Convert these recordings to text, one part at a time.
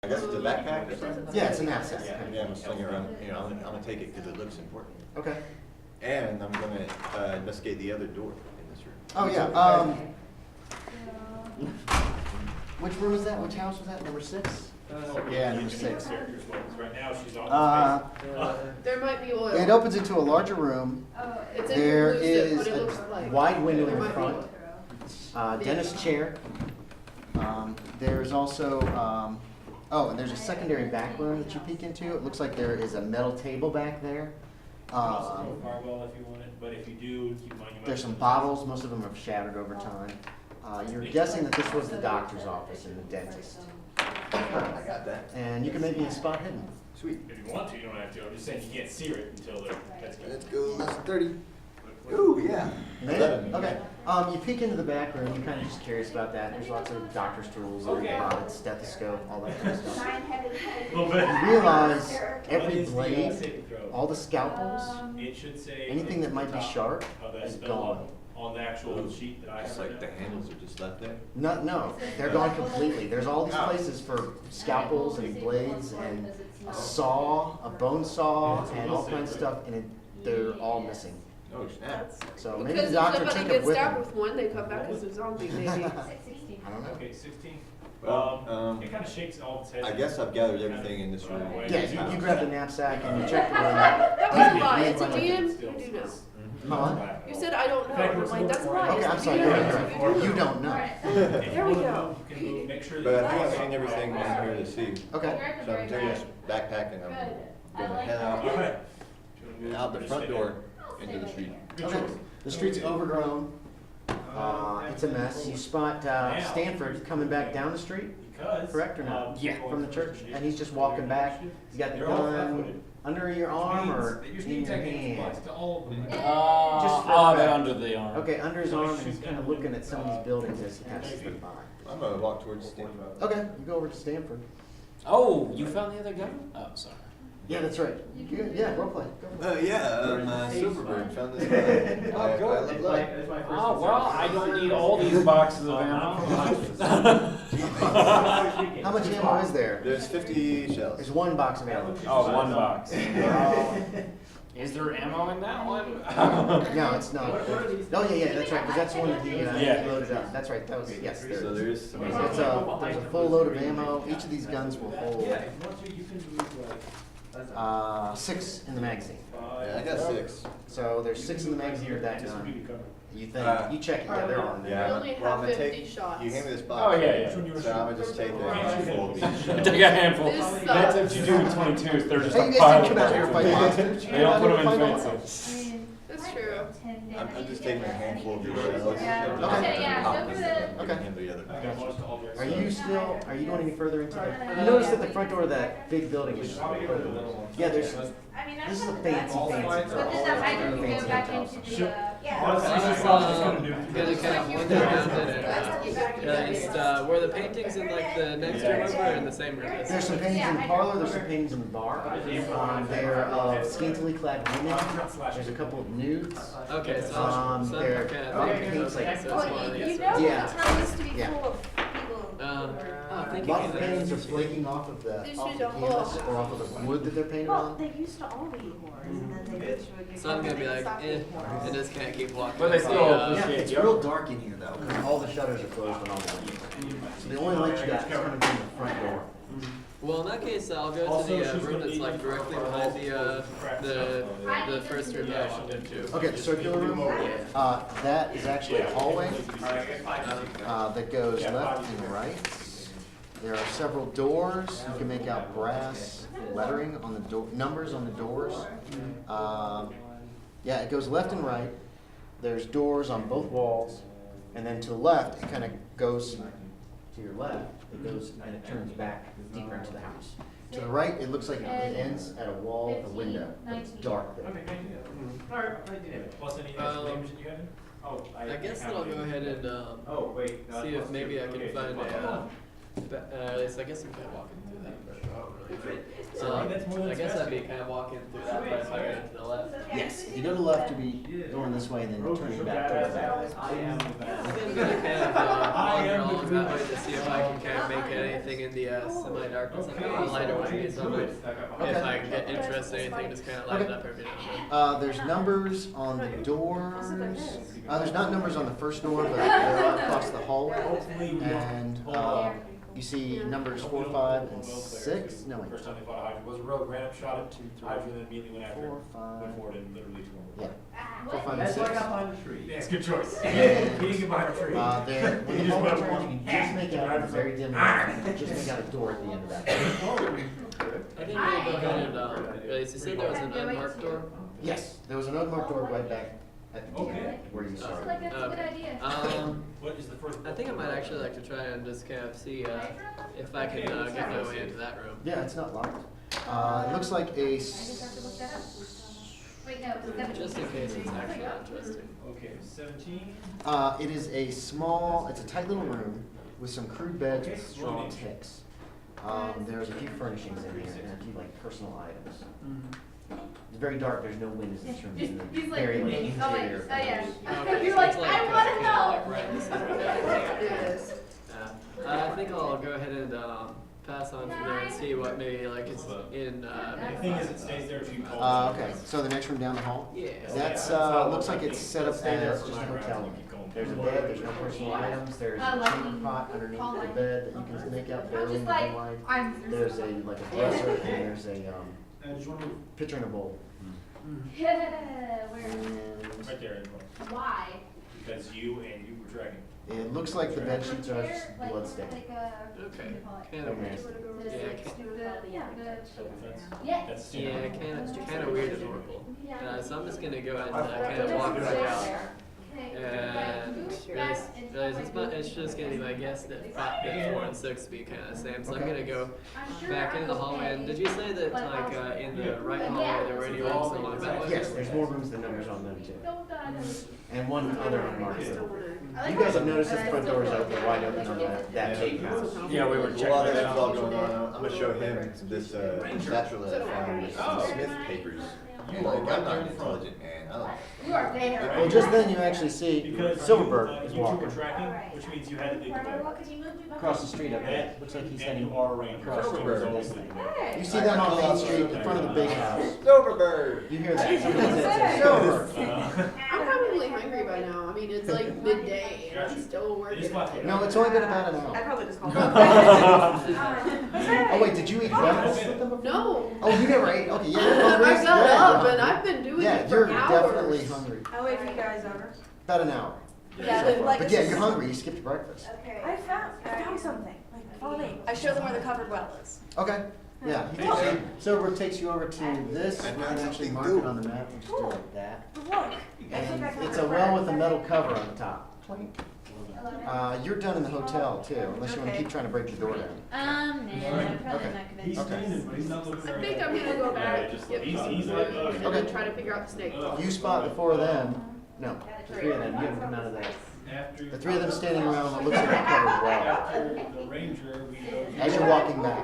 I guess it's a backpack or something? Yeah, it's a knapsack. Yeah, I'm gonna sling it around, I'm gonna take it because it looks important. Okay. And I'm gonna investigate the other door in this room. Oh, yeah, which room is that? Which house was that? Number 6? Yeah, number 6. Right now, she's on There might be oil. It opens into a larger room. It's There inconclusive, is but it a looks like. wide window There in might be front. oil. Dentist chair. There's also, and there's a secondary back room that you peek into. It looks like there is a metal table back there. Barbell if you want it, but if you do, keep in mind you might. There's some bottles. Most of them have shattered over time. You're guessing that this was the doctor's office and the dentist. I got that. And you can make me a spot hidden. Sweet. If you want to, you don't have to. I'm just saying you can't sear it until that's good. Let's go, that's 30. Ooh, yeah. 11. Okay. You peek into the back room. You're kind of just curious about that. There's lots of doctor's tools, rods, stethoscope, all that kind of stuff. Little bit. You realize every What is the, blade, saving throw? all the scalpels, It should say. anything that might be sharp How that is spell gone. on the actual sheet that I have. It's like the handles are just left there. No, they're gone completely. There's all these places for scalpels and blades and a saw, a bone saw, and all kinds of stuff, and they're all missing. Oh, snap. So maybe Because the if doctor somebody took it gets with stabbed him. with one, they come back as a zombie, maybe. I don't know. Okay, 16. Well, It kind of shakes all its head. I guess I've gathered everything in this room. Yeah, you grab the knapsack and you check the room. That was a lie. It's a DM. You do know. Huh? You said I don't know. I'm like, that's a lie. Okay, I'm It's a sorry. DM. You're right. You don't know. There we go. You can move, make sure But I that. think I've seen everything in here to see. Okay. So I'm taking this backpack and I'm gonna head out the front door into the street. Okay. The street's overgrown. It's a mess. You spot Stanford coming back down the street, Because. correct or not? Yeah. From the church, and he's just walking back. He's got the gun under your arm or in your hand? To all of them. Just I'll have it under the arm. Okay, under his arm, and he's kind of looking at some of these buildings as he passes them by. I'm gonna walk towards Stanford. Okay, you go over to Stanford. Oh, you found the other guy? Oh, sorry. Yeah, that's right. Yeah, role play. Go for it. Silverberg found this guy. I love light. Oh, well, I don't need all these boxes of ammo. How much ammo is there? There's 50 shells. There's one box of ammo. Oh, one box. Is there ammo in that one? No, it's not. Oh, yeah, that's right, because that's the one that he Yeah. loaded up. That's right, that was, yes, there So is. there is some. There's a full load of ammo. Each of these guns will hold 6 in the magazine. Yeah, I got 6. So there's 6 in the magazine of that gun. You think, you check it, yeah, they're on there. Yeah. You only Well, I'm have gonna 50 take. shots. You hand me this box. Oh, yeah. So I'm gonna just take a handful of these shells. Take a handful. This That's sucks. what you do with 22s. They're just Hey, a you guys pile didn't come out here to of fight monsters. They don't put them in Fight fences. That's true. I'm just taking a handful of these shells. Okay, yeah, Pop go this for and the- I'm gonna hand the other. Are you going any further into the, you notice that the front door of that big building is open. Yeah, this is a fancy But then the hydrant can go back into the, Gonna kind of wander around were the paintings in like the next room over or in the same room? There's some paintings in the parlor, there's some paintings in the bar. They're of scantily clad women. There's a couple of nudes. Okay, so They're kind of paintings like, so it's one of you these. know Yeah. the town used to be Yeah. full of people. Thank a you. lot of the paintings are flaking off of the This canvas is a whole- or off of the wood that they're painted Well, on. they used to all be whores, and then they eventually get. So I'm gonna be like, and just can't keep walking. But they up the, still Yeah, appreciate it's you. real dark in here though, 'cause all the shutters are closed and all the windows. So the only light you got is coming from the front door. Well, in that case, I'll go to the room that's like directly behind the first room that I walked into. Okay, the circular room, that is actually a hallway that goes left and right. There are several doors. You can make out brass lettering on the door, numbers on the doors. Yeah, it goes left and right. There's doors on both walls, and then to the left, it kind of goes to your left. It goes and it turns back deeper into the house. To the right, it looks like it ends at a wall with a window, but it's dark there. Plus any names that you have? Oh, I guess that I'll go ahead and see if maybe I can find At least I guess I'm kind of walking through that. So that's more than I guess I'd be expected. kind of walking through that part if I go to the left. Yes, if you go to the left, you'll be going this way and then turning back towards the back. I am the I'm best. gonna kind of wander along that way to see if I can kind of make anything in the semi-darkness. I'm going to lighter way, so if I can get interest in anything, just kind of light it up every now and then. There's numbers on the doors. There's not numbers on the first door, but there are across the hallway. And you see numbers 4, 5, and 6. No, wait. First time they fought a Hydra was a rogue, ran up, shot it, Hydra, then immediately went after it. 4, 5. Went forward and literally two more. Yeah. 4, 5, and 6. behind the tree. Yeah, it's a good choice. He didn't get behind a tree. There, when He the just hallway went turns, you can just make out a very dim light. Just make out a door at the end of that. I think we'll go ahead and, you said there was an unmarked door? Yes, there was an unmarked door right back at the beginning where you I feel started. like that's a good idea. What is the first? I think I might actually like to try and just kind of see if I can get my way into that room. Yeah, it's not locked. It looks like a. I just have to look that up. Wait, no, it's 17. Just in case it's actually interesting. Okay, 17. It is a small. It's a tight little room with some crude beds with straw ticks. There's a few furnishings in here and a few like personal items. It's very dark. There's no windows in this room. It's He's like, very like oh wait, interior. oh yeah. Okay, You're so like, it's I want to know. like right in the center of that. Yes. I think I'll go ahead and pass on from there and see what maybe like is in. The thing is, it stays there if you call. Okay, so the next room down the hall. Yeah. That's looks like it's set up as just a hotel room. There's a bed. There's no personal items. There's a chamber pot underneath the bed that you can make out barely in the moonlight. There's a like a dresser and there's a pitcher and a bowl. Yeah, where? And Right there. Why? Because you were dragging. it looks like the bed sheets are bloodstained. Like Okay. Kind Oh, of weird. Yeah. That's Yeah, kind of weird and horrible. So I'm just gonna go ahead and kind of walk back out. And it's just gonna be my guess that 4 and 6 be kind of the same. So I'm gonna go back into the hallway. And did you say that like in the right hallway there were any rooms along that way? Yes, there's more rooms than numbers on them too. And one other unmarked room. You guys have noticed that the front door is open, wide open on that big house. Yeah, we were There's a checking lot of that info out. going on. I'm gonna show him this satchel that I found with some Smith papers. Like, I'm not intelligent, man. I don't. You are there. Well, just then you actually see Because Silverberg is you two walking were tracking, which means you had to leave the way. across the street up there. Looks like he's And heading you are arranged. across the Silverberg street. always leave the way. You see them on Main Street in front of the big house. Silverberg! You hear that? Somebody says, Silverberg. I'm probably hungry by now. I mean, it's like midday and I'm still working. No, it's only been about an I hour. probably just called. Oh wait, did you eat breakfast with them before? No. Oh, you never ate? Okay, yeah, you're hungry. I got up and I've been doing Yeah, it you're for hours. definitely hungry. I'll wait for you guys over. About an hour. Yeah, So far. like But this yeah, is- you're hungry. You skipped breakfast. I found something. Like, follow me. I show them where the covered well is. Okay. Yeah. He takes you, Silverberg takes you over to this. You can actually mark it on the map and just do it like that. Look. And it's a well with a metal cover on the top. You're done in the hotel too, unless you want to keep trying to break the door down. I'm probably not He's convinced. standing, but he's not looking I very think hard. I'm gonna go back, just- get he's some like, food, and then Okay. try to figure out the snake. You spot the 4 of them. No, the 3 of them. You haven't come out of that. After. The 3 of them standing around what looks like a covered well. After the ranger, we go. As you're walking back.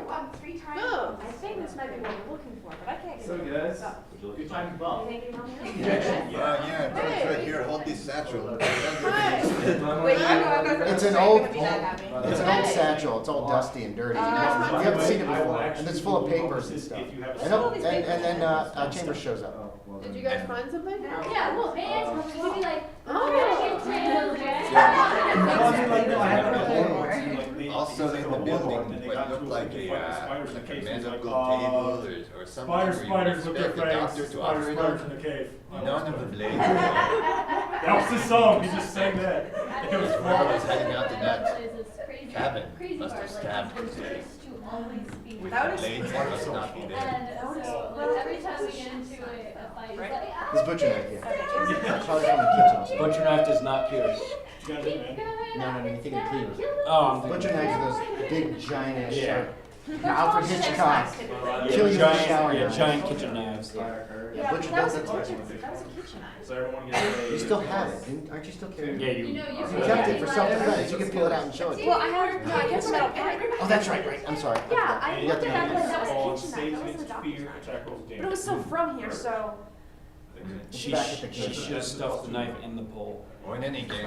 Oh. I think this might be what we're looking for, but I can't get it. guys, good time to bump. Can I get on here? Yeah, it's right here. Hold this satchel. Hi. Wait, I know, I'm not. It's an old, it's an old satchel. It's all dusty and dirty. You haven't seen it before, and it's full of papers and stuff. And then Chambers shows up. Did you guys find something? Yeah, well, man, we'll be like, Oh. Also in the building, what looked like a medical table or something where you would Spiders with their expect a fangs. doctor to operate Spiders in on. the cave. None of the blades. That was the song. He just sang that. It was I was marvelous. heading out to that cabin. Crazy Must have part, like, stabbed it's him. just to always be. With That the was- blades, that must not be there. And so, like, every time we get into a fight, it's like, This butcher knife here. Probably from the kitchen. Butcher knife does not pierce. You got it, man. No, you think of cleavers. Oh, I'm Butcher knives are those big, giant, Yeah. sharp Alfred Hitchcock. Kill you with a shower knife. giant kitchen knives. Yeah, Butcher that was a Bills, kitchen, that's that was a kitchen knife. So everyone gets a. You still have it, aren't you still carrying it? Yeah, You know, You kept it for self-defense, you can pull it out and show it. Well, I have, no, I kept the metal pen. Oh, that's right, I'm sorry. Yeah, I You got looked the at that, knife. that was a All kitchen saves knife, that wasn't a against doctor's fear, knife. tackles But it damage. was still from here, so. She Back at the she kitchen. should have stuffed the knife in the pole. Or in any game.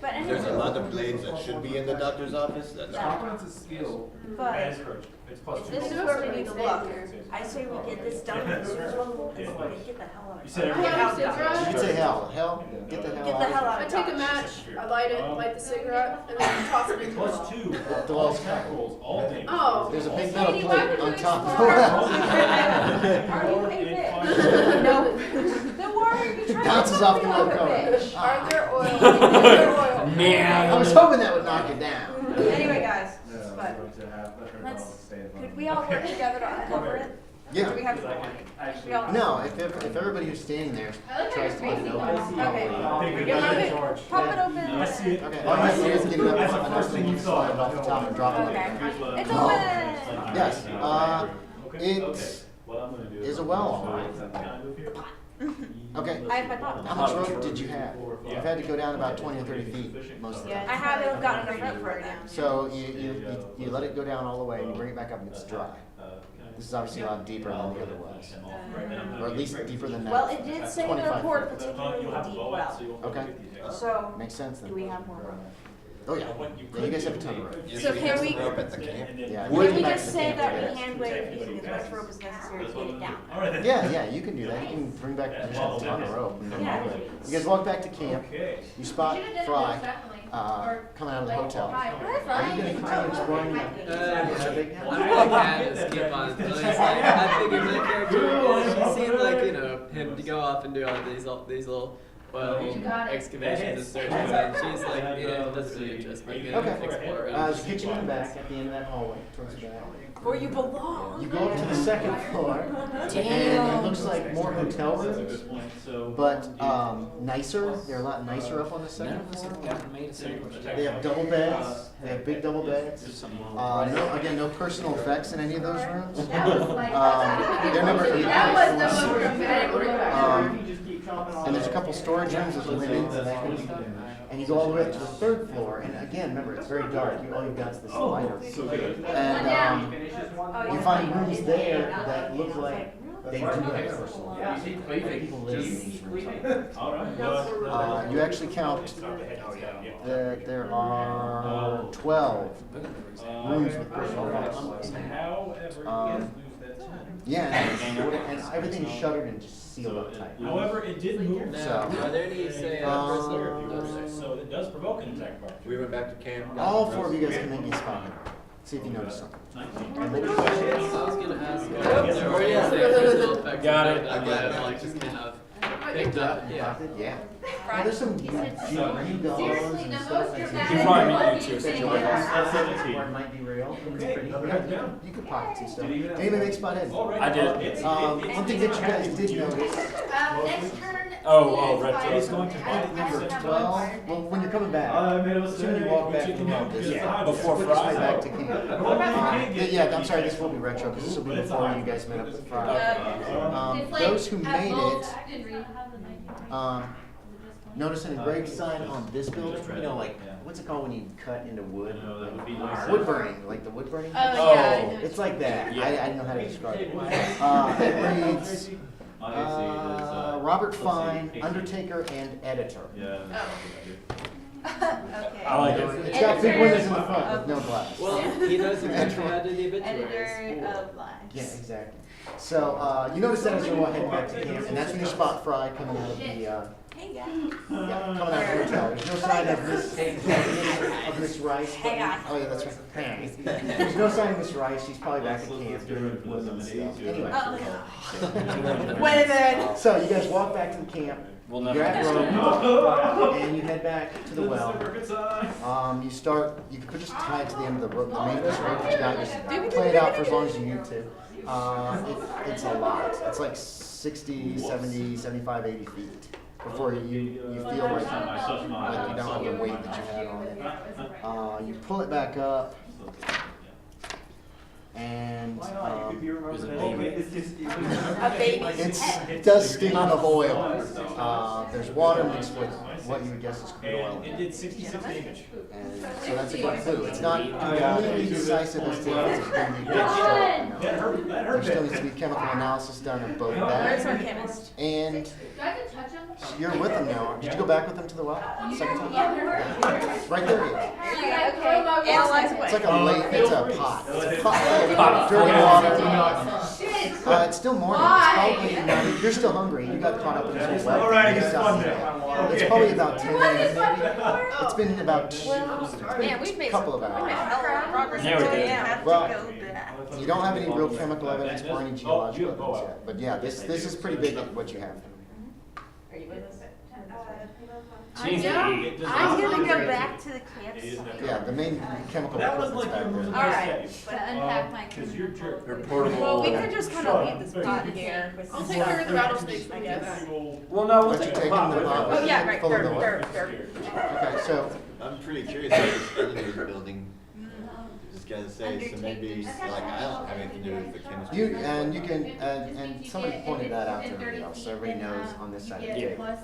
But There's a anyway, lot of blades that should be in the doctor's office that's not. Confidence is skill. That but is courage. It's plus two. this is where we need to look. I say we get this done as soon as possible, and Yeah. then get the hell out You of said here. everything. Get out, Yeah, Dodge. You could say hell, get the hell Get out the of hell here. out I of take a Dodge. match, I light it, light the cigarette, and then toss it in the Plus well. two. The well's Attack rolls, all damage. Oh. There's a big Katie, metal why plate would you on top of the explore? well. Are you a fish? No. Then why are you trying to Bounces tell off the me well I'm a cover. fish? Are there oil? Is there oil? Man. I was hoping that would knock it down. Anyway, guys, but could we all work together to uncover it? Yeah. Do we have to? We all- No, if everybody who's standing there tries to get it open, it's Okay. probably. Get it open. Pop it open. I see it. Okay, all you have to do is get it That's the up, first thing you slide it saw. off the top and drop it. Okay. It's open. Yes, it What I'm gonna do is a well, all right. Can I move here? Okay. I have my pot. How much rope did you have? You've had to go down about 20 or 30 feet most of the I time. haven't gotten enough rope for it now. So you let it go down all the way and you bring it back up and it's dry. This is obviously a lot deeper than the other wells. Or at least deeper than that. Well, it did say in the 25 report feet. particularly deep well. Okay. So, Makes sense do then. we have more rope? Oh, yeah. Yeah, you guys have a ton of rope. So can we, Rope at the camp. Yeah. can you we come back just to the say camp that to we get it. hand wave using as much rope as necessary to get it down? Yeah, you can do that. You can bring back just a ton of rope. And Yeah. you guys walk back to camp. Okay. You spot You should've done Fry this definitely. coming out of the hotel. Hi. Are you going to continue exploring that? I really can just keep on. It's like, I figured my character, she seemed like, you know, him to go off and do all these little oil excavations and searches, and she's like, yeah, it doesn't really interest me. I'm gonna Okay. explore around. There's a kitchen in the back at the end of that hallway, towards the back. Where you belong. You go up to the second floor, and it looks like more hotel rooms, but nicer. They're a lot nicer up on the second floor. They have double beds. They have big double beds. No personal effects in any of those rooms. They're number 8. That was the most dramatic. And there's a couple storage rooms with linens and that kind of stuff. And you go all the way up to the third floor, and again, remember, it's very dark. All you've got is this light. And you find rooms there that look like they do have personal life. People live in these rooms. You actually count that there are 12 rooms with personal lives. And everything's shuttered and just sealed up tight. However, it did move. Now, are there any, say, personal? No, So it does provoke an attack bar. We went back to camp. got All some 4 of you rest. guys can make me a spot hidden. See if you notice something. I was gonna ask, if there were any, say, personal effects Got that it. I might have, like, just kind of picked up, yeah. Yeah. Well, there's some geodogs and stuff You probably mean you too. that you'll have where it might be real. It's pretty. You could pocket some stuff. Anybody make spot hidden? I did. One thing that you guys did notice, Next turn. Red is going to number 12, well, when you're coming back, as soon as you walk back from the office, Before put this way Fry. back to camp. Yeah, I'm sorry, this will be retro, because this will be before you guys met up with Fry. Those who made it, notice an engraved sign on this building, you know, like, what's it called when you cut into wood? Wood burning, like the wood burning? Oh, yeah, I know. It's like that. I don't know how to describe it. It reads, Robert Fine, Undertaker and Editor. Okay. I like it. It's got big windows in the front with no glass. Well, he knows exactly how to do the obituaries. Editor of lives. Yeah, exactly. So, you notice that as you're heading back to camp, and that's when you spot Fry coming out of the, Hey guys. coming out of the hotel. There's no sign of Miss Rice. Hang on. Oh, yeah, that's right. Hang on. There's no sign of Miss Rice. She's probably back at camp doing wood and stuff. Anyway. Wait a minute. So, you guys walk back to the camp. We'll You're never at rope, and you head back to the well. You could just tie it to the end of the rope, the maintenance rope that you got, just play it out for as long as you need to. It's a lot. It's like 60, 70, 75, 80 feet before you feel like you don't have the weight that you had on it. You pull it back up, and Is it baby? A baby. it does stink of oil. There's water mixed with what you would guess is crude oil. It did 66 damage. And so that's a good clue. It's not completely decisive as to if it's going to be good shot. That hurt. There still needs to be chemical analysis done of both Where's our that. chemist? And Do I have to touch them? you're with them now. Did you go back with them to the well? Second time? Yeah. Right there. There you go, okay. Analyze It's what? like a lake, it's a pot. It's a pot full of dirty water. It's still morning. It's probably not, you're still hungry. You got caught up in this whole All right, web. it's fun now. It's probably about 10 minutes maybe. It's been about Man, we've a made couple some, of we've made hours. a lot of progress. There we go. Yeah. Well, you don't have any real chemical evidence or any geological evidence yet. But yeah, this is pretty big what you have. Are you with us? She's eight. I'm gonna go back to the campsite. Yeah, the main chemical That was evidence like back your there. Alright. To unpack my. Because you're jerk. They're portable. Well, we could just kind of leave this pot here with. I'll take care of the rattlesnakes, I guess. Well, no, we'll But take you the take pot them with to the us. Oh, yeah, right, Full of dirt, oil. dirt. Okay, so I'm pretty curious how this elevator building, just gotta say, so maybe, like, I don't have anything to do with the chemistry. you can, and somebody pointed that out to everybody else, so everybody knows on this side of the table.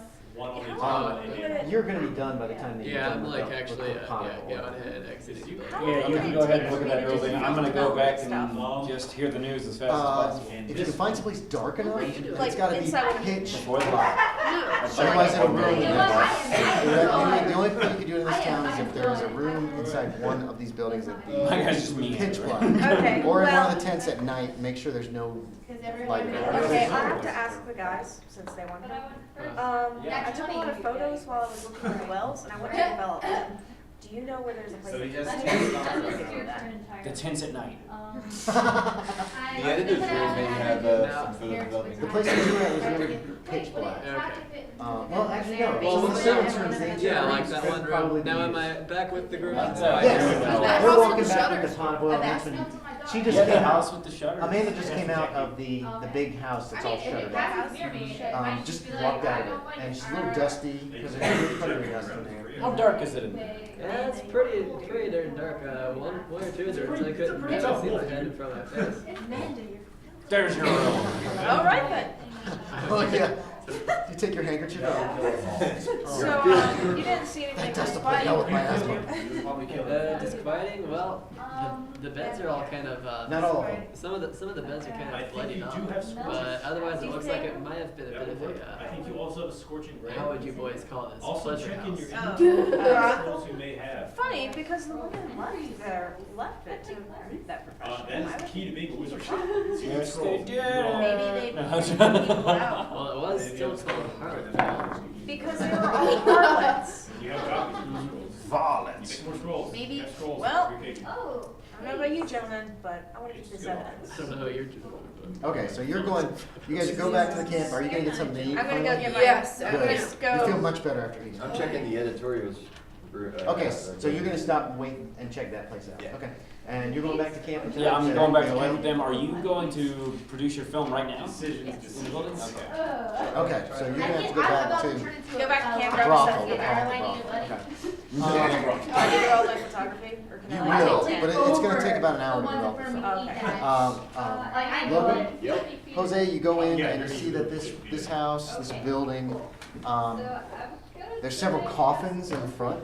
You're gonna be done by the time that you're Yeah, done I'm with like the- actually, with the pot of going oil. ahead and exiting the building. Yeah, you can go ahead and look at that building. I'm gonna go back and just hear the news as fast as possible. If you can find someplace dark enough, it's Like gotta be inside with- pitch Before the light. otherwise it'll ruin You the know what? night. The only thing you can do in this town is if there is a room inside one of these buildings that My guy's just be mean. pitch black. Okay, Or in one well- of the tents at night, make sure there's no light. Okay, I have to ask the guys, since they want But to. I went first. I took a lot of photos while I was looking at the wells, and I want to develop them. Do you know where there's a place? So he that- has I to- just steered for an entire. The tents at night. The editor's room may have some sort of developing. The place that you were at was really pitch black. Well, actually, no. Well, the servants' rooms, they Yeah, like that one probably room. Now be- am I back with the group? That's Yes, House we're with walking the back with shutters. the pot of oil. and that's when she just Yeah, the came house out. with the shutters. Amanda just came out of the big house that's all shuttered out. Just walked out of it, and she's a little dusty because there's really pretty dust in there. How dark is it in there? Yeah, it's pretty darn dark. One or two there, I couldn't really see my head in front of my face. There's your room. All right then. Oh yeah. You take your handkerchief out. So, you didn't see anything That dust will put hell with my asthma. Disquieting. Well, the beds are all kind of. Not all of them. Some of the beds are kind I of think bloody you up, do have scorching. but otherwise it looks like it might have been a That bit would of work. I a. think you also have a scorching ray. How would you boys call this? Also Pleasure check in house. your Oh. individual you may have. Funny, because the woman left it to read that professional. That is key to being a wizard. Yes, they did. Maybe they. No. Well, it was still called Harlotville. Because they were all harlots. You have copies of the scrolls. Violence. Make more scrolls. Maybe- Have scrolls. well- Vacation. Oh. I don't know about you, gentlemen, but I want to keep this evidence. I don't know what you're doing. Okay, so you're going. You guys go back to the camp. Are you gonna get something to eat? I'm gonna go finally? get my. Yes, I'm I'm gonna gonna just You feel go. much better after eating. I'm checking the editorials. Okay, so you're gonna stop and wait and check that place out. Yeah. Okay, and you're going back to camp. And Yeah, I'm going back to camp with them. Are you going to produce your film right now? Decisions. In the building? Okay. Okay, so you're gonna have to go back to Go back to camp, grab brothel. stuff. We'll call it the brothel. Okay. Do I need all my photography, or You can I? will, but it's gonna take about an hour to do all the film. Okay. Logan, Jose, you go in and you see that this house, this building, there's several coffins in the front.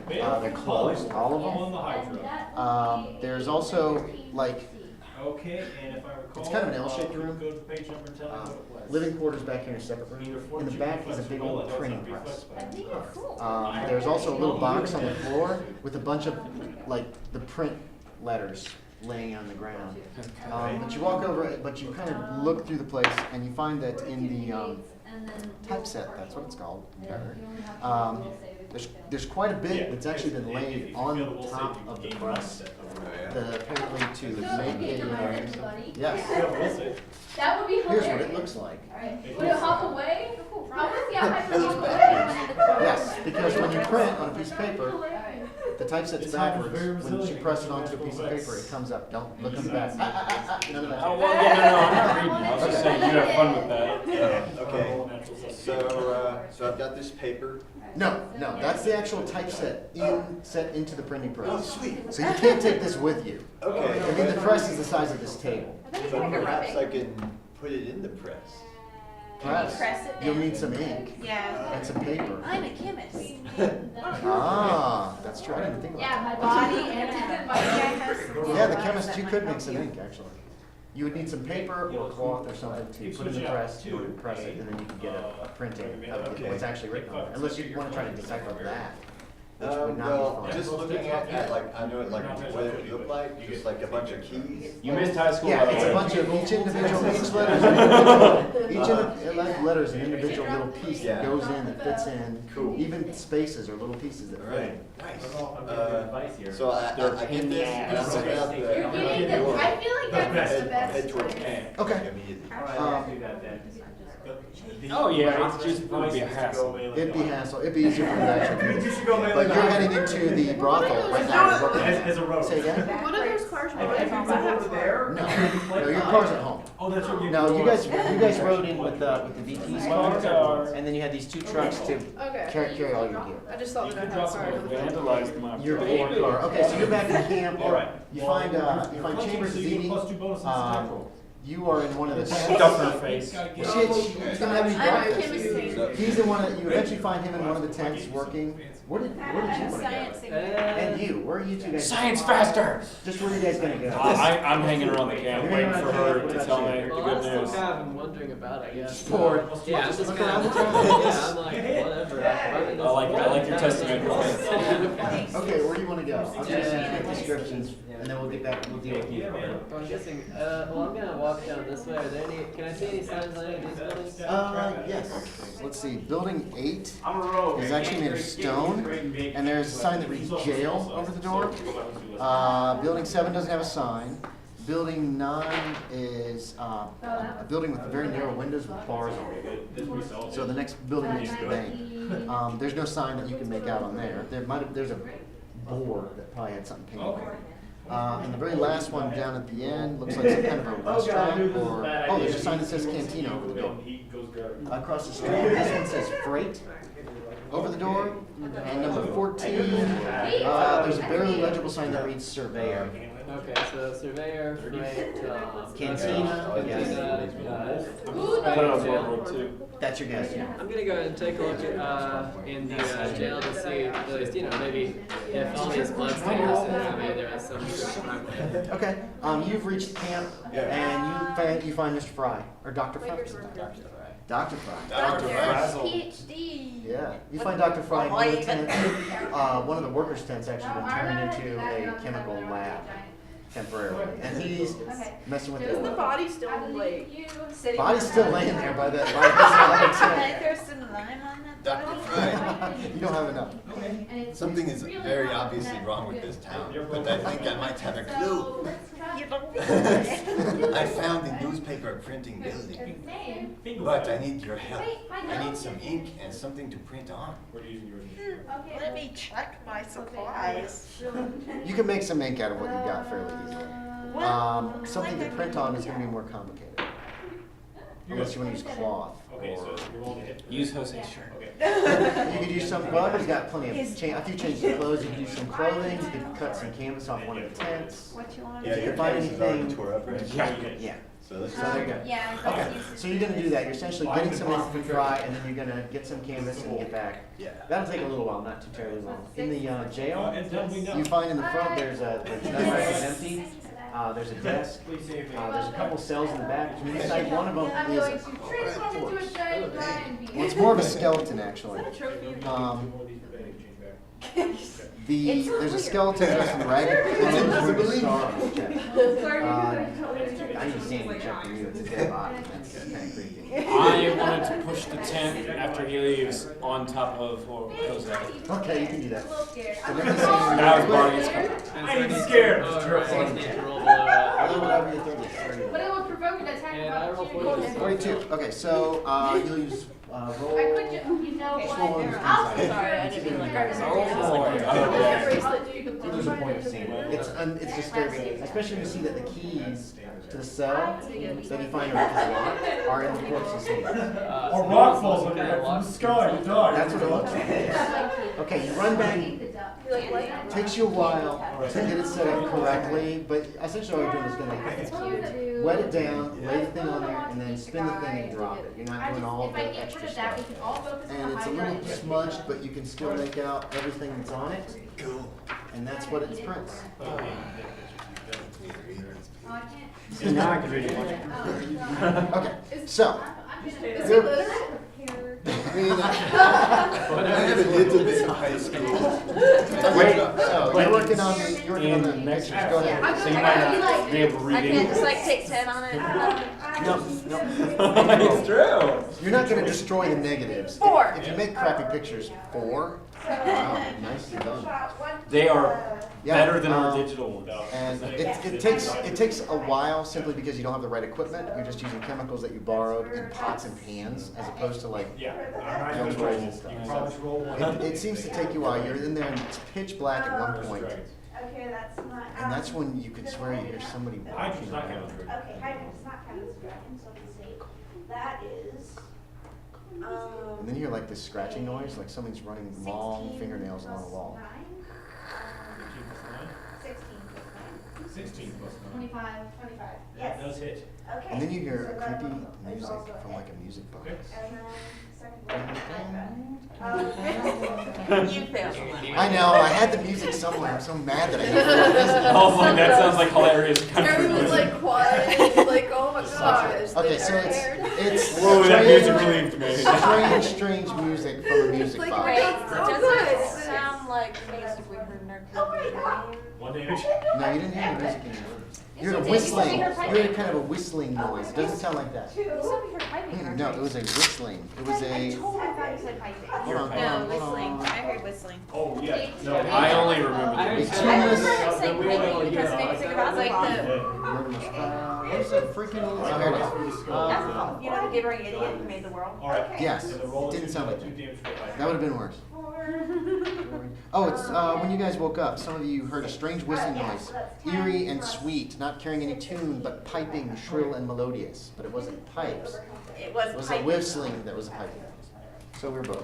They're closed, all of them. On the hydro. There's also like Okay, and if I recall. It's kind of an L-shaped room. Go to the page number and tell me what it was. living quarters back here in a separate room. In the back is a big old printing press. I think it's cool. There's also a little box on the floor with a bunch of like the print letters laying on the ground. But you walk over it, but you kind of look through the place and you find that in the typeset, that's what it's called. There's quite a bit that's actually been laid on top of the press. Apparently to make it. Yes. That would be hilarious. Here's what it looks like. Alright. Would it hop away? How would the outside It looks hop away? Yes, because when you print on a piece of paper, Hilarious. the typeset's backwards. When you press it onto a piece of paper, it comes up. Don't look on the back. None of that. Oh, well, yeah, no, I'm not reading. I was just saying you have fun with that. Okay, so, So I've got this paper. No, that's the actual typeset set into the printing press. Oh, sweet. So you can't take this with you. Okay. I mean, the press is the size of this table. So perhaps I can put it in the press. Press. Press it You'll in. need some ink Yeah. and some paper. I'm a chemist. Ah, that's true. I didn't think about Yeah, that. my body and my Yeah, the chemist, you could make some ink, actually. You would need some paper or cloth or something to put in the press, you would press it, and then you could get a printing of what's actually written on it. Unless you want to try to decipher that, which would not Well, be fun. just looking at like, I know it like what it would look like, just like a bunch of keys. You missed high school, by Yeah, the it's a way. bunch of each letter is an individual little piece that goes in, that fits in. Cool. Even spaces are little pieces that fit in. Right, nice. So I get this, and I'm looking out the. You're getting the, I feel like that's the best. Head towards camp. Okay. Immediately. Oh, yeah, it's just, it would be a hassle. It'd be hassle, it'd be easier for you actually. But you're heading into the brothel right now. As a road. Say again? One of those cars I over there. No, your car's at home. Oh, that's what you're. No, you guys rode in with the VP's car, and then you had these two trucks to Okay. carry all your gear. I just thought that I had a car. Vandalized my. Your baby. car. Okay, so you're back in camp. All right. You find Chambers is eating. You are in one of the tents. Stuff her face. Well, she didn't have any I'm a breakfast. chemist. He's in one of, you eventually find him in one of the tents working. Where did you want to go? Science. And you, where are you two guys? Science faster! Just where are you guys gonna go? I'm hanging around the camp, waiting for her to tell me the Well, good that's the news. kind of I'm wondering about, I guess. Bored. Yeah, I'm just Look kind around of, the town. yeah, I'm like, whatever. I like your testament. Okay, where do you wanna go? I'll give you some quick descriptions, and then we'll get back, we'll deal with you. I'm guessing, well, I'm gonna walk down this way. Are there any, can I see any signs on any of these buildings? Yes. Let's see, building 8 I'm a rogue. is actually made of stone, and there's a sign that reads jail over the door. Building 7 doesn't have a sign. Building 9 is a building with very narrow windows with bars on it. So the next building next to the bank. There's no sign that you can make out on there. There's a board that probably had something painted on it. And the very last one down at the end looks like some kind of a restaurant or, oh, there's a sign that says cantina over the door. Across the street, this one says freight over the door. And number 14, there's a barely legible sign that reads surveyor. Okay, so surveyor, freight, Cantina, yes. I thought it was World War II. That's your guess, yeah. I'm gonna go ahead and take a look at, in the jail to see, at least, you know, maybe if all these bloodstains, maybe there is some sort of crime there. Okay, you've reached camp and you find Mr. Fry, or Dr. Fry. Dr. Fry. Dr. Fry. PhD. Yeah, you find Dr. Fry in one of the tents. One of the workers' tents actually been turned into a chemical lab temporarily, and he's messing with Is the it. body still like sitting? Body's still laying there by the Can I tent. throw some lime on that Dr. body? Fry. You don't have enough. Something is very obviously wrong with this town, but I think I might have a clue. You don't. I found the newspaper printing building, but I need your help. I need some ink and something to print on. Let me check my supplies. You can make some ink out of what you got fairly easily. Something to print on is going to be more complicated. Unless you want to use cloth. Okay, so Or you're rolling to hit. Use Jose's shirt. you could use some, well, he's got plenty of, a few changes of clothes. You could use some clothing. You could cut some canvas off one of the tents. What you want? Yeah, your Find canvas is already anything- tore up, right? Yeah. So let's So there you go. Yeah. Okay, so you're gonna do that, you're essentially getting some ink from Fry, and then you're gonna get some canvas and get back. Yeah. That'll take a little while, not too terribly long. In the jail, And then we know. you find in the front, there's a, the nightlife is empty, there's a desk, Please say if there's a couple cells in the back, and inside one of them I'm is going a to transform into a corpse. giant lion beast. Well, it's more of a skeleton, actually. There's a skeleton dressed in ragged clothes with a star on his chest. I need to stand and check for you, it's a dead body, that's kind of creepy. I wanted to push the tent after he leaves on top of Jose. Okay, you can do that. So I'm let me see. That was Barney's comment. And I so ain't need to- scared. Oh, right, I need to roll below Roll whatever you think is. But it will provoke an attack And I of roll opportunity. 42. Okay, so you'll use roll. I could you know Just what? roll on the I'll inside. Sorry, I didn't mean like I was Oh, Bracelet, do you So there's a point of seeing it. It's disturbing, especially when you see that the keys to the cell that you find are in the corpse's hands. Or rock falls on your head from the sky, you die. That's what it looks like. Okay, you run back. Takes you a while to get it set up correctly, but essentially all you're doing is gonna wet it down, lay the thing on there, and then spin the thing and drop it. You're not doing all of the extra stuff. And it's a little smudged, but you can still make out everything that's on it. And that's what it prints. See, now I can read it. Okay, so. Is he you're- literate? I mean, I have a little bit in high school. wait, so you're working on the next pictures. Go ahead. So you might not be able to read I can't just it. like take 10 on it. No. It's true. You're not going to destroy the negatives. 4. If you make crappy pictures, 4. Wow, nicely done. They are Yeah, better than our digital ones. And it takes a while simply because you don't have the right equipment. You're just using chemicals that you borrowed in pots and pans as opposed to like Yeah, I'm not Don't gonna roll. roll You stuff. can probably just roll one. it seems to take you a while. You're in there and it's pitch black at one point, Okay, that's not. and that's when you could swear you hear somebody Hydrogen's walking not around. chemistry. Okay, hydrogen's not chemist dragon, so let's see. That is. And then you hear like this scratching noise, like someone's running long fingernails along a wall. 16 plus 9. 25. That does hit. Okay. And then you hear so a that creepy one is music also from hit. like a music box. And then second one. You failed. I know, I had the music somewhere. I'm so mad that I didn't listen. I was like, that sounds like hilarious country Everyone's music. like quiet, like oh my gosh. Okay, so it's Whoa, that music strange, relieved me. strange music from a music Like, box. Wait, That's so does good. it sound like music we heard in NerdCon Game? One damage. No, you didn't hear any music anymore. You heard a you did. whistling. You You heard heard kind of a whistling noise. It doesn't sound like that. You said we heard piping. No, it was a whistling. It was I a. totally thought you said piping. Hold on, hold No, on, hold whistling. on. I heard whistling. Oh, yeah. No, I only remember I the was- music. I was Tuneless. trying to say piping because it made me think about like Murder Must Fall. What is that freaking? Oh, here it is. you know, the gibbering idiot who made the world. All right. Yes, So the roll is didn't sound like that. 2 damage for the fire. That would have been worse. Oh, it's when you guys woke up. Some of you heard a strange whistling noise, eerie and sweet, not carrying any tune, but piping, shrill and melodious. But it wasn't pipes. It was It was a piping. whistling that was a piping. So we're both.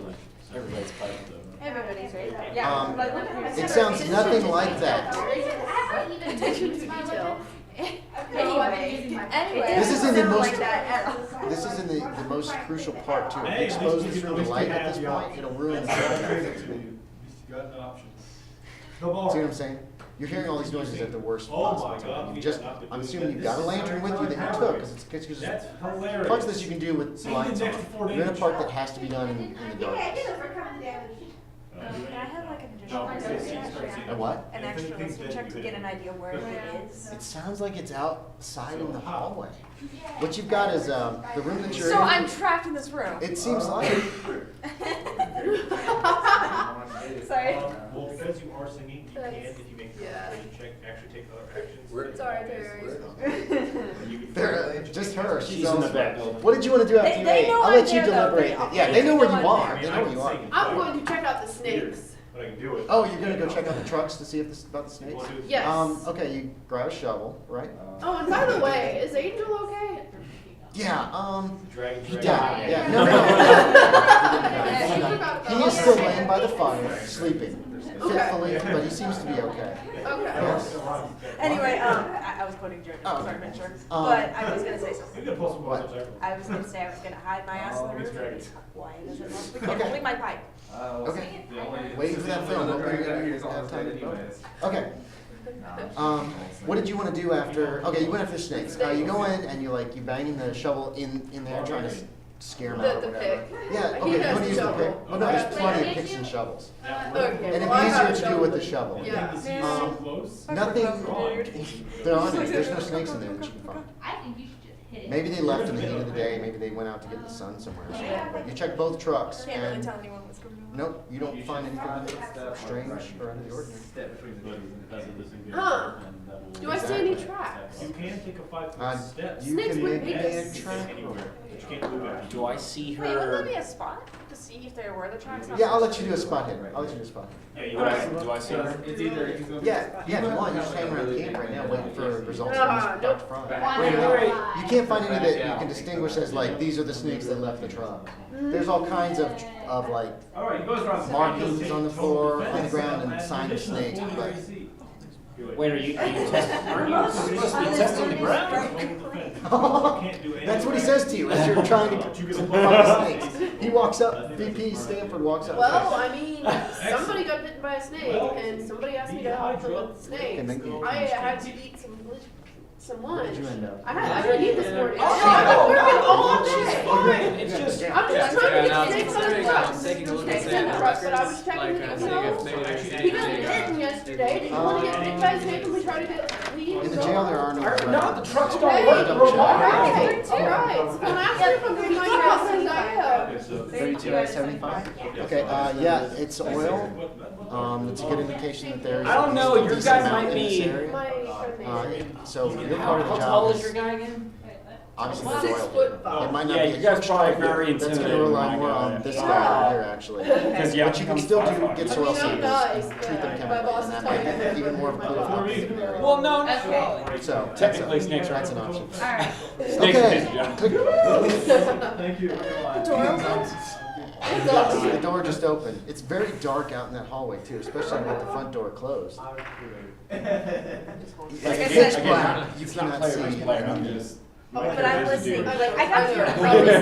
Everybody's piping though. Everybody's right. Yeah. Like, look at It sounds nothing like that. Attention to detail. Anyway, This is in the sound most. like that at all. This is in the most crucial part too. If Hey, you at expose least it you through can- the at least light you at have this the point, option. it'll ruin the That's sound. what I'm effect. saying. At least you got an option. No See ball. what I'm saying? You're hearing all these noises at the worst Oh possible my time. God, You we just, got nothing I'm to do assuming with you've that. got a This is lantern with you our that you power. took, because That's hilarious. parts of this you can do with See, lights the on. next 4 You're in a damage. part that has to be done in the Yeah, I darkness. did it for common damage. Can I have like an No, additional it's 16, check? 16. A what? An extra listen check to get an idea where it is? It sounds like it's outside in the hallway. What you've got is the room that you're in. So I'm trapped in this room. It seems like. Sorry. Well, because you are singing, you can, if you make a Yeah. concentration check, actually take other actions. It's alright, Teri. You can There, just her. She's in the back building. What did you want to do after you They ate? know I'll I'm let you there, though. deliberate. They- Yeah, they know where you I'm are. there. They know where you are. I'm going to check out the snakes. But I can do it. Oh, you're gonna go check out the trucks to see if this about the You snakes? wanna do it? Yes. Okay, you grab a shovel, right? Oh, and by the way, is Angel okay? Yeah. Drag, He drag. died. Yeah. No. He is still laying by the fire, sleeping, fitfully, but he seems to be okay. Okay. Yes. Anyway, I was quoting Jordan, Oh. sorry, make sure. Um, But I was gonna say Maybe something. the plus one What? was everywhere. I was gonna say I was gonna hide my ass in the room and be as quiet as I possibly can, Okay. only my pipe. Okay. Waiting for that film. Hoping you're gonna have time to do it. Okay. What did you want to do after? Okay, you went after the snakes. You go in and you banging the shovel in there, trying to scare them out or The whatever. pick. Yeah. He Okay. You has want to use the shovel. pick? Well, no, there's plenty of picks and shovels, Okay. and well, I it's have a easier to do shovel. with the shovel. Yeah. So close. Nothing. There aren't any. There's no snakes in there that you can find. I think you should just hit it. Maybe they left in the heat of the day. Maybe they went out to get the sun somewhere. or something. But you check both trucks, Can't really and tell anyone what's going on. nope, you don't find anything strange or out of the ordinary. Huh. Do I see any tracks? You can take a 5-foot step. You Snakes can would make make me a us track. Anywhere, but you can't go back. Do I see Wait, wouldn't there her? be a spot to see if there were the tracks? Yeah, I'll let you do a spot hit. I'll let you do a spot hit. Yeah, you Do I see her? It's either you go. Yeah, if you want, you just hang around the camp right now waiting for results Ah, from nope. Dr. Fry. Wait, wait. You can't find any that you can distinguish as like, these are the snakes that left the truck. There's all kinds of like All right, he goes around. markings on the floor, on the ground, and signs of snakes, but Wait, are you testing? Aren't you supposed to be testing the ground? that's what he says to you as you're trying to find the snakes. He walks up, VP Stanford walks up. Well, I mean, somebody got bitten by a snake, and somebody asked me to help them with the snake. Okay, make me- I had to eat some Where'd lunch. you end up? I didn't eat this morning. Oh, I've been working all She's day. fine. It's just. I'm just trying to Yeah, get snakes on the I'm trucks. taking a look Snakes at in the the truck, but I was records, checking like, it seeing if myself. maybe there's He got anything, bitten yesterday. Did you want to get bitten by a snake and we try to get leave? In the jail, there are no No, the trucks Okay. don't work. Double check. Alright, alright. So when I asked if I'm going to my house, and I 32 out of 75? Okay, yeah, it's oil. It's a good indication that there's. I don't know, your decent guy amount might in this be- area. my friend So your part of the How job tall is is your guy again? obviously the 6 oil. foot 5. It might not Yeah, be you a guys huge probably target. very That's gonna intimidating rely when I more go on there. this guy right here, actually. Because yeah, But you can still get soil I mean, I'm samples nice, and treat them but my chemically, boss and that is might telling me be even more of a clue about the area. Well, no. So Technically, snakes are that's an option. Alright. Snakes are busy, John. Thank you. The door just opened. It's very dark out in that hallway too, especially with the front door closed. Like pitch black. You cannot see anything. But I'm listening. Like, I I got know, here.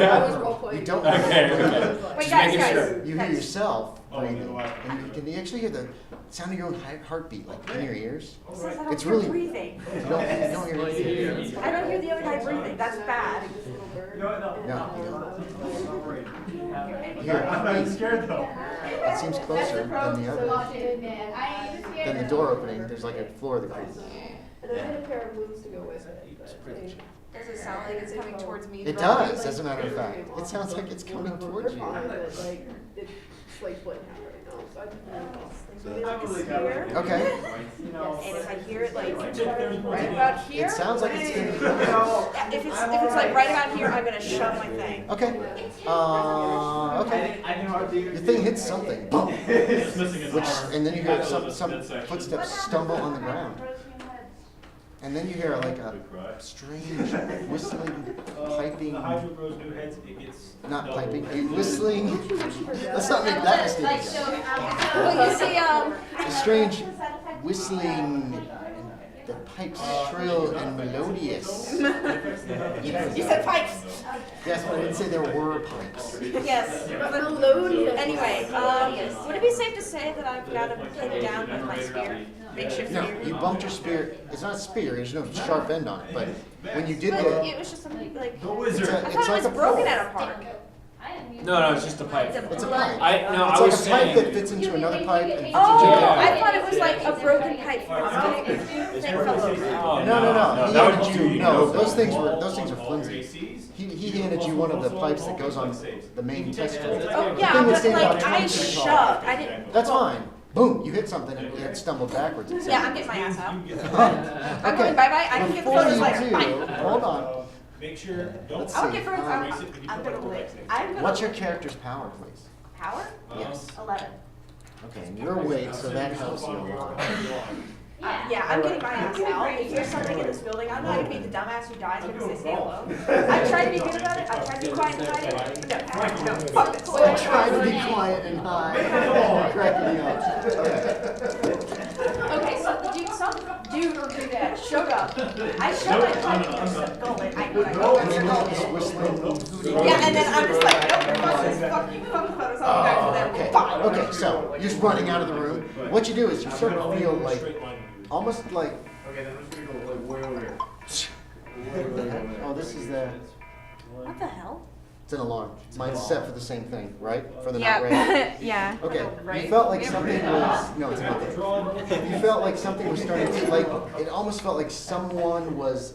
I was role playing. You don't. Okay. Wait, Just guys, making guys. sure. You hear yourself Oh, breathing, you know what? and you can actually hear the sound of your own heartbeat, like in your ears. It says I don't It's hear really- breathing. You don't hear anything. I don't hear the other guy breathing. That's bad. Here, I'm scared though. it seems closer than the other. Than the door opening, there's like a floor that creaks. And I made a pair of boots to go with it. Does it sound like it's coming towards me? It does, as a matter of fact. It sounds like it's coming towards They're you. fine, but like, it's like split in half right now, so I just Maybe like a spear. Okay. And if I hear it like right about here. It sounds like it's gonna be. Yeah, if it's like right about here, I'm gonna shove my thing. Okay. Okay. Your thing hits something. Boom. Which, and then you hear some footsteps stumble on the ground. And then you hear like a strange whistling, piping, The hydro grows new heads, it gets. not double. piping, a whistling. Let's not make that mistake again. Well, you see, A strange whistling, and the pipes shrill and melodious. you said pipes. Yes, but I didn't say there were pipes. Yes. melodious. Anyway, would it be safe to say that I've got him pinned down with my spear? Makeshift No, spear? you bumped your spear. It's not a spear. There's no sharp end on it. But when you did But the, it was just something like. The I wizard. thought it's it like was a broken pole. at a part. No, it's just a pipe. It's a pipe. I It's was like a pipe that saying. fits into another pipe and fits into Oh, another Yeah. I pipe. thought it was like a broken pipe from a thing fell over. Oh, No. He That would handed do you, you no, no those good. things are flimsy. He handed you one of the pipes that goes on the main test tube. Oh, The yeah, thing was but saying about like I 20 feet tall. shoved. I didn't. That's fine. Boom, you hit something and it stumbled backwards. It Yeah, I'm said. getting my ass out. I'm Okay. going bye-bye. I can get Before photos you later. do, Bye. hold on. Make sure, don't. Let's I will see. get photos. I'm gonna live. I'm gonna What's your live. character's power, please? Power? Yes. 11. Okay, and you're awake, so that helps you a lot. Yeah, I'm getting my ass out. If there's something in this building, I'm not gonna be the dumbass who dies because they stay alone. I tried to be good about it. I tried to be quiet and hide it. No, fuck this. I'm trying to be quiet and hide. Cracking me up. Okay, so some dude or dudette showed up. I showed my pipe into the gullet. I knew I And then you have this whistling, hooting. Yeah, and then I'm just like, nope, fuck this, fuck you, fuck the photos, I'll go back to them. Okay, Fine. okay, so you're just running out of the room. What you do is you start to feel like, almost like, Okay, then I'm just gonna go like way over here. oh, this is the, What the hell? it's an alarm. Mine's set for the same thing, right? For the not ready. Yeah. Okay, you felt like something was, no, it's not there. You felt like something was starting to, like, it almost felt like someone was,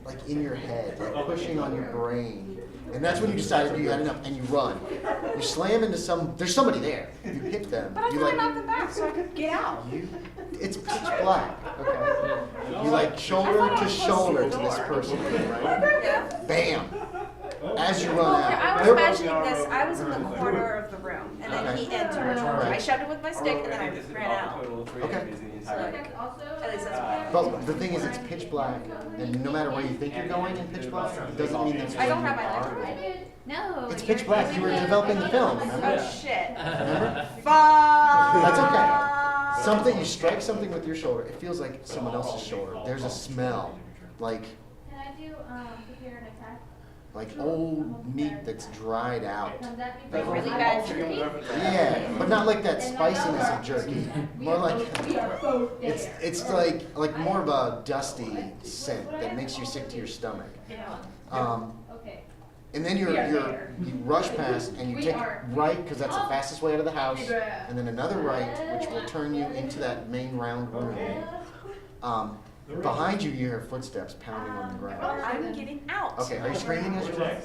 like, in your head, like pushing on your brain. And that's when you decided you had enough, and you run. You slam into there's somebody there. You hit them. But I You thought I like, knocked them back so I could get out. it's pitch black, okay? You like shoulder to shoulder to this person, right? Yeah. Bam! As you run out. I was They're- imagining this, I was in the corner of the room, and then he entered. Right. I shoved it with my stick, and then I ran out. Okay. So, at least that's But the thing is, it's pitch black, and no matter where you think you're going in pitch black, it doesn't mean that's where I don't you have my are. light. No. It's pitch black. You were developing the film, remember? Oh, shit. Remember? Fuck. That's okay. Something, you strike something with your shoulder, it feels like someone else's shoulder. There's a smell, like Can I do prepare an attack? old meat that's dried out. Comes at me Like from really behind. bad jerky? Yeah, but not like that spiciness of jerky. More like it's like more of a dusty scent that makes you sick to your stomach. Okay. And then you rush past and you take right because that's the fastest way out of the house, and then another right which will turn you into that main round room. Behind you, you hear footsteps pounding on the ground. I'm getting out. Okay, are you screaming as you run?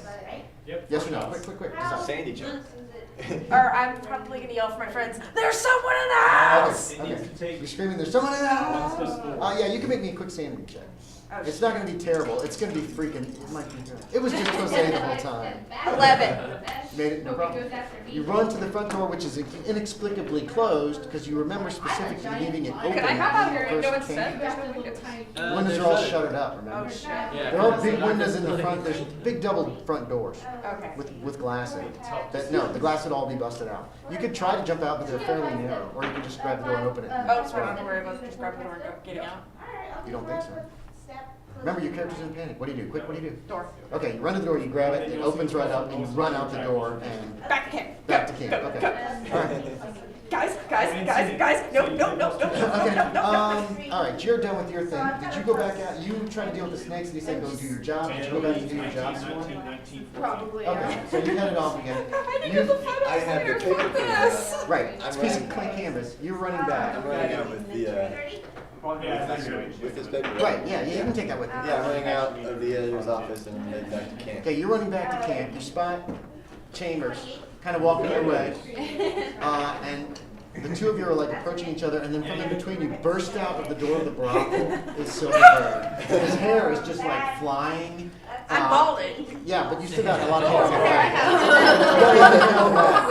Yes or no? Quick. Decide. Sandy jump. Or I'm probably gonna yell for my friends, there's someone in the house! Okay. You're screaming, there's someone in the house! Yeah, you can make me a quick sanity check. It's not going to be terrible. It's going to be freaking, it might be terrible. It was just Jose the whole time. 11. Made it, no problem. You run to the front door, which is inexplicably closed, because you remember specifically leaving it open. Can I hop out here and go when you first instead? came. There's really good time. Windows are all shuttered up, remember? Oh, shit. Yeah. There are big windows in the front. There's big double front doors Okay. with glass in it. No, the glass would all be busted out. You could try to jump out, but they're fairly narrow, or you could just grab the door and open it. Oh, so I don't have to worry about just grabbing the door and getting out? You don't think so? Remember, your character's in panic. What do you do? Quick, what do you do? Door. Okay, you run to the door, you grab it, it opens right up, and you run out the door and Back to camp. back to camp. Okay. All right. Guys, no. Okay. All right. You're done with your thing. Did you go back out? You tried to deal with the snakes, and he said go do your job. Did you go back to do your job some more? Probably. Okay. So you headed off again. I have the paper clip. Right. It's a piece of clean canvas. You're running back. I'm running out with the with this paper. Right. Yeah. You can take that with you. Yeah, I'm running out of the editor's office and heading back to camp. Okay. You're running back to camp. You spot Chambers kind of walking your way, and the two of you are like approaching each other, and then from in between you burst out of the door of the brothel is Silverberg. His hair is just like flying. I'm balding. Yeah, but you still got a lot of hair.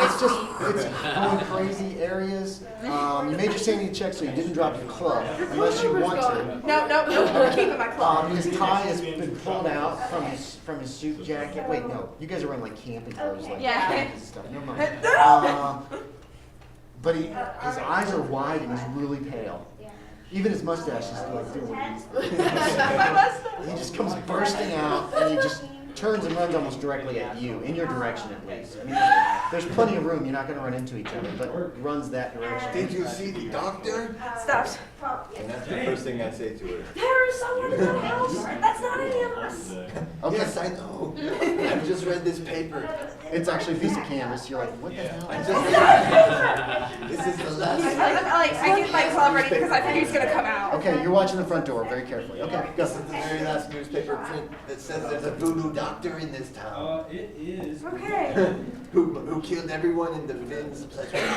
It's just, it's going crazy areas. You made your sanity check, so you didn't drop your club, unless you want to. No, I'm keeping my club. His tie has been pulled out from his suit jacket. Wait, no, you guys are wearing like camping clothes, like Yeah. jackets and stuff. Never mind. But his eyes are wide and he's really pale. Even his mustache is like doing what he just comes bursting out and he just turns and runs almost directly at you, in your direction at least. I mean, there's plenty of room, you're not going to run into each other, but runs that direction. Did you see the doctor? Stop. And that's the first thing I say to her. There is someone in the house. That's not any of us. Okay. Yes, I know. I've just read this paper. It's actually a piece of canvas. You're like, what the hell? I just read this is the last. I get my club ready because I think he's gonna come out. Okay, you're watching the front door very carefully. Okay, This go. is the very last newspaper print that says there's a voodoo doctor in this town It is. Okay. who killed everyone in the Finn's pleasure.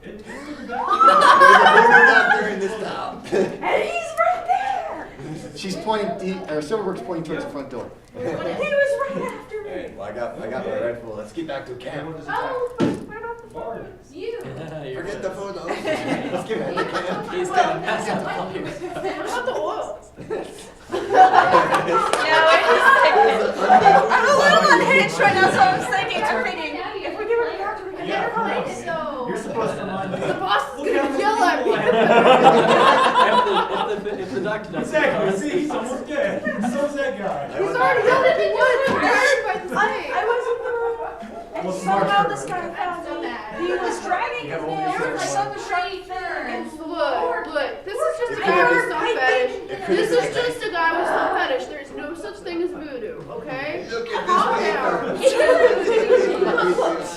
There's a voodoo doctor in this town. And he's right there. She's pointing, Silverberg's pointing towards the front door. He was right after me. Alright, well I got my rifle. Let's get back to camp. Oh, Why not the photos? you. Forget the photos. Let's get back to camp. He's gonna mess up the flames. What about the oil? I'm a little unhinged right now, so I was thinking, if we give her a doctor, we can get her home. You're supposed to mind The boss is gonna yell at me. If the doctor doesn't Exactly, come, see, someone's dead. So's that guy. He's already yelled at me once. I'm tired by the I wasn't the and What's somehow Mark's this guy I'm found so me. mad. He was dragging his nails and like some sharp against the wall. Look, this is just a It guy could've with been- some fetish. This is just a guy with some fetish. There's no such thing as voodoo, okay? Look at Calm this down. paper.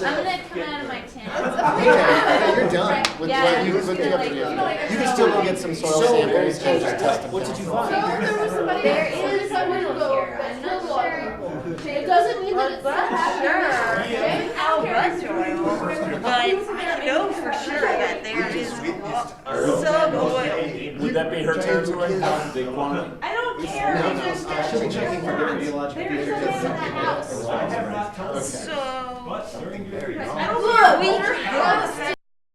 I'm gonna come out of my tent. Okay, you're done with Yeah. what you have to do. You can still go get some soil samples and just test them. What did you So find? if there was somebody There else, is somebody to someone go, here. and I'm not kill a lot of sure. people. It doesn't mean that it's not Sure. okay? I'll bet you I will. But I know for sure that there is some oil. You that be her territory? How big quantity? I don't care. No, They just she'll be checking for different geological There's features. a man in the house. I have not told Okay. So Something very wrong. I don't look. We your house.